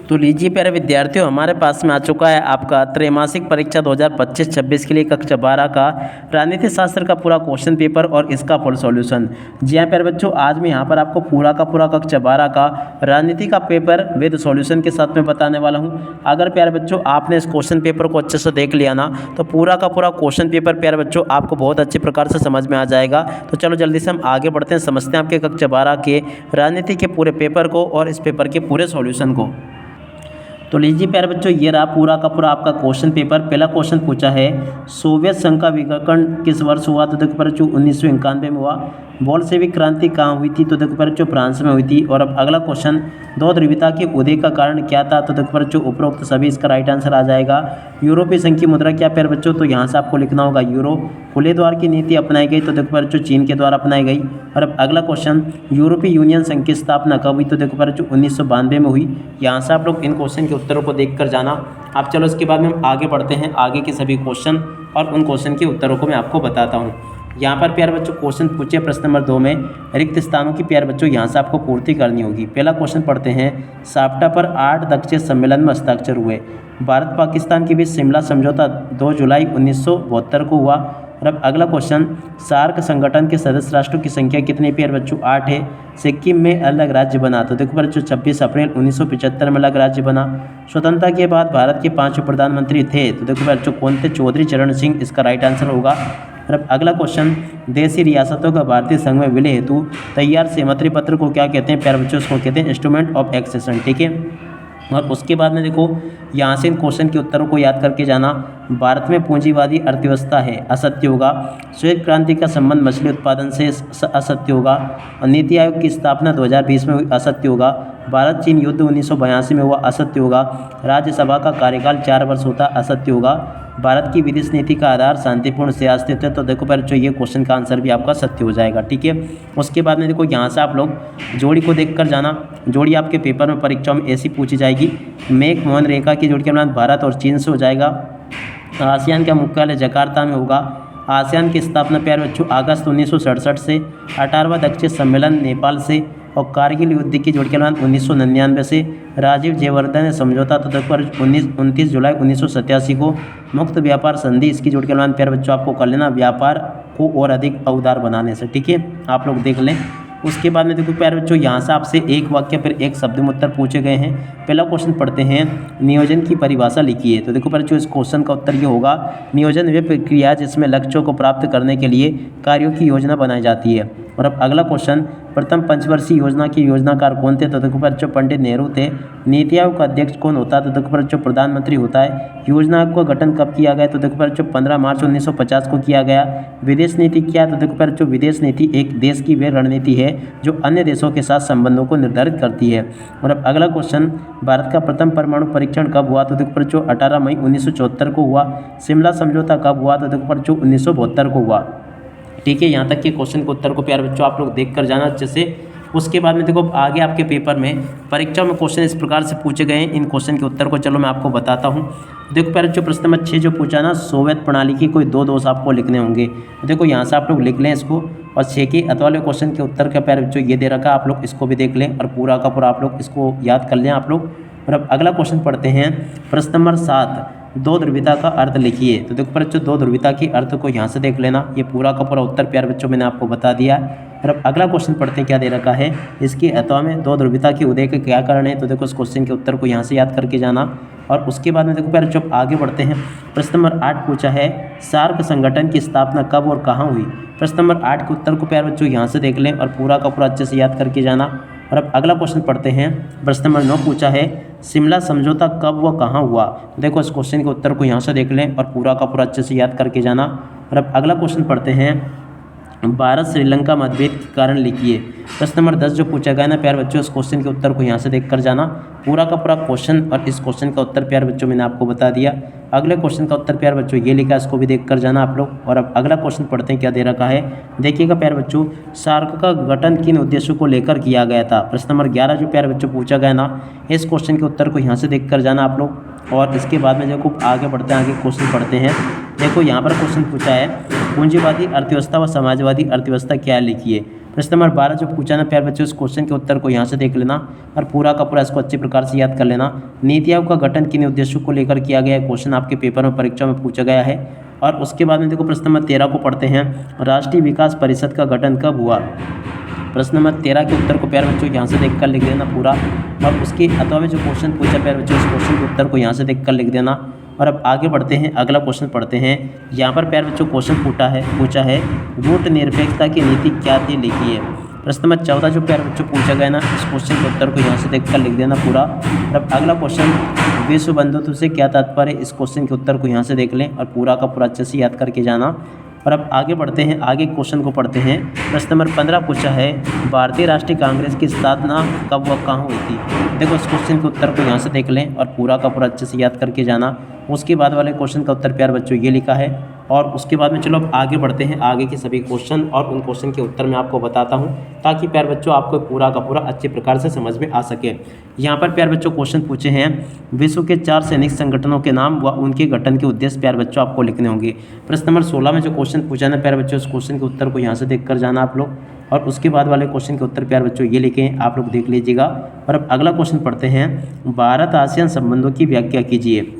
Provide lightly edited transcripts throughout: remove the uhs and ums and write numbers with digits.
तो लीजिए प्यारे विद्यार्थियों, हमारे पास में आ चुका है आपका त्रैमासिक परीक्षा 2025-26 के लिए कक्षा 12 का राजनीति शास्त्र का पूरा क्वेश्चन पेपर और इसका फुल सॉल्यूशन। जी हाँ प्यारे बच्चों, आज मैं यहाँ पर आपको पूरा का पूरा कक्षा 12 का राजनीति का पेपर विद सॉल्यूशन के साथ में बताने वाला हूँ। अगर प्यारे बच्चों आपने इस क्वेश्चन पेपर को अच्छे से देख लिया ना, तो पूरा का पूरा क्वेश्चन पेपर प्यारे बच्चों आपको बहुत अच्छे प्रकार से समझ में आ जाएगा। तो चलो जल्दी से हम आगे बढ़ते हैं, समझते हैं आपके कक्षा 12 के राजनीति के पूरे पेपर को और इस पेपर के पूरे सॉल्यूशन को। तो लीजिए प्यारे बच्चों, ये रहा पूरा का पूरा आपका क्वेश्चन पेपर। पहला क्वेश्चन पूछा है, सोवियत संघ का विघटन किस वर्ष हुआ? तो देखो प्यारे बच्चों 1991 में हुआ। बोल्शेविक क्रांति कहाँ हुई थी? तो देखो प्यारे बच्चों फ्रांस में हुई थी। और अब अगला क्वेश्चन, दो ध्रुवीयता के उदय का कारण क्या था? तो देखो प्यारे बच्चों उपरोक्त सभी इसका राइट आंसर आ जाएगा। यूरोपीय संघ की मुद्रा क्या प्यारे बच्चों? तो यहाँ से आपको लिखना होगा यूरो। खुले द्वार की नीति अपनाई गई? तो देखो प्यारे बच्चों चीन के द्वारा अपनाई गई। और अब अगला क्वेश्चन, यूरोपीय यूनियन संघ की स्थापना कब हुई? तो देखो प्यारे बच्चों 1992 में हुई। यहाँ से आप लोग इन क्वेश्चन के उत्तरों को देख कर जाना। अब चलो इसके बाद में हम आगे बढ़ते हैं, आगे के सभी क्वेश्चन और उन क्वेश्चन के उत्तरों को मैं आपको बताता हूँ। यहाँ पर प्यारे बच्चों क्वेश्चन पूछे प्रश्न नंबर 2 में रिक्त स्थानों की प्यारे बच्चों यहाँ से आपको पूर्ति करनी होगी। पहला क्वेश्चन पढ़ते हैं, साप्टा पर 8 दक्षिण सम्मेलन में हस्ताक्षर हुए। भारत पाकिस्तान के बीच शिमला समझौता 2 जुलाई 1972 को हुआ। और अब अगला क्वेश्चन, सार्क संगठन के सदस्य राष्ट्रों की संख्या कितनी? प्यारे बच्चों 8 है। सिक्किम में अलग राज्य बना? तो देखो बच्चों 26 अप्रैल 1975 में अलग राज्य बना। स्वतंत्रता के बाद भारत के 5 प्रधानमंत्री थे? तो देखो बच्चों कौन थे? चौधरी चरण सिंह इसका राइट आंसर होगा। और अब अगला क्वेश्चन, देशी रियासतों का भारतीय संघ में विलय हेतु तैयार सहमति पत्र को क्या कहते हैं? प्यारे बच्चों इसको कहते हैं इंस्ट्रूमेंट ऑफ एक्सेशन। ठीक है। और उसके बाद में देखो यहाँ से इन क्वेश्चन के उत्तरों को याद करके जाना। भारत में पूंजीवादी अर्थव्यवस्था है, असत्य होगा। श्वेत क्रांति का संबंध मछली उत्पादन से, असत्य होगा। और नीति आयोग की स्थापना 2020 में हुई, असत्य होगा। भारत चीन युद्ध 1982 में हुआ, असत्य होगा। राज्यसभा का कार्यकाल 4 वर्ष होता, असत्य होगा। भारत की विदेश नीति का आधार शांतिपूर्ण से अस्तित्व है। तो देखो पर जो ये क्वेश्चन का आंसर भी आपका सत्य हो जाएगा। ठीक है। उसके बाद में देखो यहाँ से आप लोग जोड़ी को देख कर जाना। जोड़ी आपके पेपर में परीक्षा में ऐसी पूछी जाएगी, मेक मोहन रेखा की जोड़ी के नाम भारत और चीन से हो जाएगा। आसियान का मुख्यालय जकार्ता में होगा। आसियान की स्थापना प्यारे बच्चों अगस्त 1967 से। 18वां दक्षिण सम्मेलन नेपाल से। और कारगिल युद्ध की जोड़ के दौरान 1999 से। राजीव जयवर्धन समझौता तो तक पर 29 जुलाई 1987 को। मुक्त व्यापार संधि इसकी जोड़ के दौरान प्यारे बच्चों आपको कर लेना, व्यापार को और अधिक उदार बनाने से। ठीक है, आप लोग देख लें। उसके बाद में देखो प्यारे बच्चों यहाँ से आपसे एक वाक्य फिर एक शब्द में उत्तर पूछे गए हैं। पहला क्वेश्चन पढ़ते हैं, नियोजन की परिभाषा लिखिए। तो देखो प्यारे बच्चों इस क्वेश्चन का उत्तर ये होगा, नियोजन वह प्रक्रिया है जिसमें लक्ष्यों को प्राप्त करने के लिए कार्यों की योजना बनाई जाती है। और अब अगला क्वेश्चन, प्रथम पंचवर्षीय योजना के योजनाकार कौन थे? तो देखो बच्चों पंडित नेहरू थे। नीति आयोग का अध्यक्ष कौन होता है? तो देखो बच्चों प्रधानमंत्री होता है। योजना आयोग का गठन कब किया गया? तो देखो बच्चों 15 मार्च 1950 को किया गया। विदेश नीति क्या है? तो देखो बच्चों विदेश नीति एक देश की वह रणनीति है जो अन्य देशों के साथ संबंधों को निर्धारित करती है। और अब अगला क्वेश्चन, भारत का प्रथम परमाणु परीक्षण कब हुआ? तो देखो बच्चों 18 मई 1974 को हुआ। शिमला समझौता कब हुआ? तो देखो बच्चों 1972 को हुआ। ठीक है, यहाँ तक के क्वेश्चन के उत्तर को प्यारे बच्चों आप लोग देख कर जाना अच्छे से। उसके बाद में देखो आगे आपके पेपर में परीक्षा में क्वेश्चन इस प्रकार से पूछे गए हैं। इन क्वेश्चन के उत्तर को चलो मैं आपको बताता हूँ। देखो प्यारे बच्चों प्रश्न नंबर 6 जो पूछा ना, सोवियत प्रणाली की कोई 2 दोष आपको लिखने होंगे। देखो यहाँ से आप लोग लिख लें इसको। और 6 के अतवाले क्वेश्चन के उत्तर का प्यारे बच्चों ये दे रखा है, आप लोग इसको भी देख लें और पूरा का पूरा आप लोग इसको याद कर लें आप लोग। और अब अगला क्वेश्चन पढ़ते हैं, प्रश्न नंबर 7, दो ध्रुवीयता का अर्थ लिखिए। तो देखो बच्चों दो ध्रुवीयता की अर्थ को यहाँ से देख लेना। ये पूरा का पूरा उत्तर प्यारे बच्चों मैंने आपको बता दिया। और अब अगला क्वेश्चन पढ़ते हैं, क्या दे रखा है, इसके अथवा में दो ध्रुवीयता के उदय के क्या कारण है? तो देखो इस क्वेश्चन के उत्तर को यहाँ से याद करके जाना। और उसके बाद में देखो प्यारे बच्चों आगे बढ़ते हैं। प्रश्न नंबर 8 पूछा है, सार्क संगठन की स्थापना कब और कहाँ हुई? प्रश्न नंबर 8 के उत्तर को प्यारे बच्चों यहाँ से देख लें और पूरा का पूरा अच्छे से याद करके जाना। और अब अगला क्वेश्चन पढ़ते हैं। प्रश्न नंबर 9 पूछा है, शिमला समझौता कब व कहाँ हुआ? तो देखो इस क्वेश्चन के उत्तर को यहाँ से देख लें और पूरा का पूरा अच्छे से याद करके जाना। और अब अगला क्वेश्चन पढ़ते हैं, भारत श्रीलंका मतभेद के कारण लिखिए। प्रश्न नंबर 10 जो पूछा गया ना प्यारे बच्चों, इस क्वेश्चन के उत्तर को यहाँ से देख कर जाना। पूरा का पूरा क्वेश्चन और इस क्वेश्चन का उत्तर प्यारे बच्चों मैंने आपको बता दिया। अगले क्वेश्चन का उत्तर प्यारे बच्चों ये लिखा, इसको भी देख कर जाना आप लोग। और अब अगला क्वेश्चन पढ़ते हैं, क्या दे रखा है, देखिएगा प्यारे बच्चों, सार्क का गठन किन उद्देश्यों को लेकर किया गया था? प्रश्न नंबर 11 जो प्यारे बच्चों पूछा गया ना, इस क्वेश्चन के उत्तर को यहाँ से देख कर जाना आप लोग। और इसके बाद में देखो आगे बढ़ते हैं, आगे क्वेश्चन पढ़ते हैं। देखो यहाँ पर क्वेश्चन पूछा है, पूंजीवादी अर्थव्यवस्था व समाजवादी अर्थव्यवस्था क्या लिखिए। प्रश्न नंबर 12 जो पूछा ना प्यारे बच्चों, इस क्वेश्चन के उत्तर को यहाँ से देख लेना और पूरा का पूरा इसको अच्छे प्रकार से याद कर लेना। नीति आयोग का गठन किन उद्देश्यों को लेकर किया गया है, क्वेश्चन आपके पेपर में परीक्षा में पूछा गया है। और उसके बाद में देखो प्रश्न नंबर 13 को पढ़ते हैं, राष्ट्रीय विकास परिषद का गठन कब हुआ। प्रश्न नंबर 13 के उत्तर को प्यारे बच्चों यहाँ से देखकर लिख देना पूरा, और उसके अथवा में जो क्वेश्चन पूछा प्यारे बच्चों, उस क्वेश्चन के उत्तर को यहाँ से देखकर लिख देना। और अब आगे बढ़ते हैं, अगला क्वेश्चन पढ़ते हैं। यहाँ पर प्यारे बच्चों क्वेश्चन पूछा है वोट निरपेक्षता की नीति क्या थी, लिखिए। प्रश्न नंबर 14 जो प्यारे बच्चों पूछा गया ना, इस क्वेश्चन के उत्तर को यहाँ से देखकर लिख देना पूरा। और अब अगला क्वेश्चन, विश्व बंधुत्व से क्या तात्पर्य, इस क्वेश्चन के उत्तर को यहाँ से देख लें और पूरा का पूरा अच्छे से याद करके जाना। और अब आगे बढ़ते हैं, आगे क्वेश्चन को पढ़ते हैं। प्रश्न नंबर 15 पूछा है भारतीय राष्ट्रीय कांग्रेस की स्थापना कब व कहाँ हुई थी। देखो इस क्वेश्चन के उत्तर को यहाँ से देख लें और पूरा का पूरा अच्छे से याद करके जाना। उसके बाद वाले क्वेश्चन का उत्तर प्यारे बच्चों ये लिखा है। और उसके बाद में चलो अब आगे बढ़ते हैं, आगे के सभी क्वेश्चन और उन क्वेश्चन के उत्तर मैं आपको बताता हूं, ताकि प्यारे बच्चों आपको पूरा का पूरा अच्छे प्रकार से समझ में आ सके। यहाँ पर प्यारे बच्चों क्वेश्चन पूछे हैं, विश्व के 4 सैनिक संगठनों के नाम व उनके गठन के उद्देश्य प्यारे बच्चों आपको लिखने होंगे। प्रश्न नंबर 16 में जो क्वेश्चन पूछा ना प्यारे बच्चों, उस क्वेश्चन के उत्तर को यहाँ से देख कर जाना आप लोग। और उसके बाद वाले क्वेश्चन के उत्तर प्यारे बच्चों ये लिखे हैं, आप लोग देख लीजिएगा। और अब अगला क्वेश्चन पढ़ते हैं, भारत आसियान संबंधों की व्याख्या कीजिए।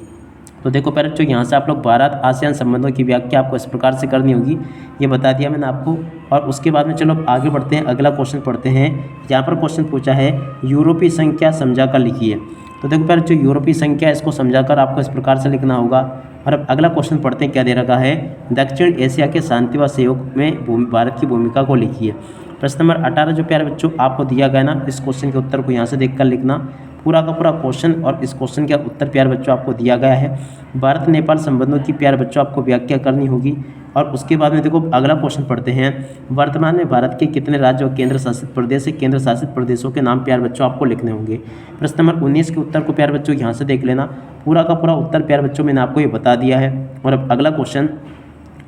तो देखो प्यारे बच्चों यहाँ से आप लोग भारत आसियान संबंधों की व्याख्या आपको इस प्रकार से करनी होगी, ये बता दिया मैंने आपको। और उसके बाद में चलो आगे बढ़ते हैं, अगला क्वेश्चन पढ़ते हैं। यहाँ पर क्वेश्चन पूछा है यूरोपीय संख्या समझाकर लिखिए। तो देखो प्यारे बच्चों यूरोपीय संख्या इसको समझाकर आपको इस प्रकार से लिखना होगा। और अब अगला क्वेश्चन पढ़ते हैं, क्या दे रखा है, दक्षिण एशिया के शांति व सहयोग में भारत की भूमिका को लिखिए। प्रश्न नंबर 18 जो प्यारे बच्चों आपको दिया गया ना, इस क्वेश्चन के उत्तर को यहाँ से देखकर लिखना पूरा का पूरा क्वेश्चन। और इस क्वेश्चन का उत्तर प्यारे बच्चों आपको दिया गया है, भारत नेपाल संबंधों की प्यारे बच्चों आपको व्याख्या करनी होगी। और उसके बाद में देखो अगला क्वेश्चन पढ़ते हैं, वर्तमान में भारत के कितने राज्य और केंद्र शासित प्रदेश है, केंद्र शासित प्रदेशों के नाम प्यारे बच्चों आपको लिखने होंगे। प्रश्न नंबर 19 के उत्तर को प्यारे बच्चों यहाँ से देख लेना, पूरा का पूरा उत्तर प्यारे बच्चों मैंने आपको ये बता दिया है। और अब अगला क्वेश्चन,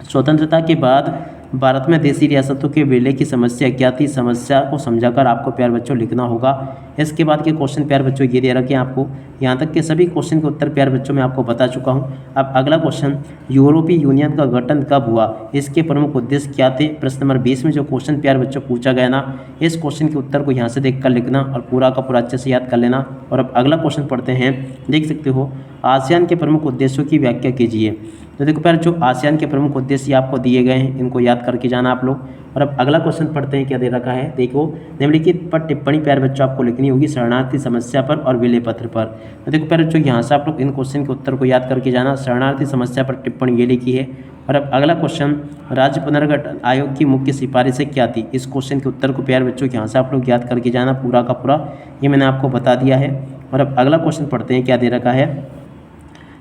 स्वतंत्रता के बाद भारत में देशी रियासतों के विलय की समस्या क्या थी, समस्या को समझाकर आपको प्यारे बच्चों लिखना होगा। इसके बाद के क्वेश्चन प्यारे बच्चों ये दे रखे हैं आपको, यहाँ तक के सभी क्वेश्चन के उत्तर प्यारे बच्चों मैं आपको बता चुका हूँ। अब अगला क्वेश्चन, यूरोपीय यूनियन का गठन कब हुआ, इसके प्रमुख उद्देश्य क्या थे। प्रश्न नंबर 20 में जो क्वेश्चन प्यारे बच्चों पूछा गया ना, इस क्वेश्चन के उत्तर को यहाँ से देख कर लिखना और पूरा का पूरा अच्छे से याद कर लेना। और अब अगला क्वेश्चन पढ़ते हैं, देख सकते हो, आसियान के प्रमुख उद्देश्यों की व्याख्या कीजिए। तो देखो प्यारे जो आसियान के प्रमुख उद्देश्य आपको दिए गए हैं, इनको याद करके जाना आप लोग। और अब अगला क्वेश्चन पढ़ते हैं, क्या दे रखा है, देखो निम्नलिखित पर टिप्पणी प्यारे बच्चों आपको लिखनी होगी शरणार्थी समस्या पर और विलय पत्र पर। तो देखो प्यारे बच्चों यहाँ से आप लोग इन क्वेश्चन के उत्तर को याद करके जाना, शरणार्थी समस्या पर टिप्पणी ये लिखी है। और अब अगला क्वेश्चन, राज्य पुनर्गठन आयोग की मुख्य सिफारिशें क्या थी, इस क्वेश्चन के उत्तर को प्यारे बच्चों यहाँ से आप लोग याद करके जाना, पूरा का पूरा ये मैंने आपको बता दिया है। और अब अगला क्वेश्चन पढ़ते हैं, क्या दे रखा है,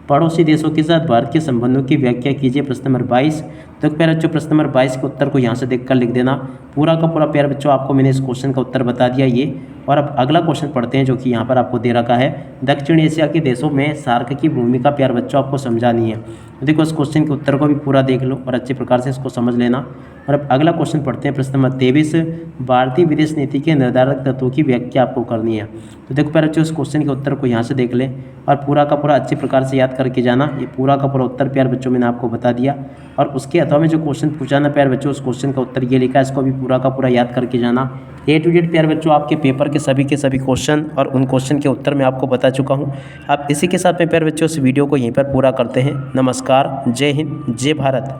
पड़ोसी देशों के साथ भारत के संबंधों की व्याख्या कीजिए। प्रश्न नंबर 22। तो प्यारे बच्चों प्रश्न नंबर 22 के उत्तर को यहाँ से देखकर लिख देना, पूरा का पूरा प्यारे बच्चों आपको मैंने इस क्वेश्चन का उत्तर बता दिया ये। और अब अगला क्वेश्चन पढ़ते हैं, जो कि यहाँ पर आपको दे रखा है, दक्षिण एशिया के देशों में सार्क की भूमिका प्यारे बच्चों आपको समझानी है। तो देखो इस क्वेश्चन के उत्तर को भी पूरा देख लो और अच्छे प्रकार से इसको समझ लेना। और अब अगला क्वेश्चन पढ़ते हैं, प्रश्न नंबर 23, भारतीय विदेश नीति के निर्धारक तत्वों की व्याख्या आपको करनी है। तो देखो प्यारे बच्चों इस क्वेश्चन के उत्तर को यहाँ से देख लें और पूरा का पूरा अच्छे प्रकार से याद करके जाना। ये पूरा का पूरा उत्तर प्यारे बच्चों मैंने आपको बता दिया। और उसके अथवा में जो क्वेश्चन पूछा ना प्यारे बच्चों, उस क्वेश्चन का उत्तर ये लिखा है, इसको भी पूरा का पूरा याद करके जाना। A to Z प्यारे बच्चों आपके पेपर के सभी क्वेश्चन और उन क्वेश्चन के उत्तर मैं आपको बता चुका हूँ। अब इसी के साथ में प्यारे बच्चों इस वीडियो को यहीं पर पूरा करते हैं। नमस्कार, जय हिंद, जय भारत।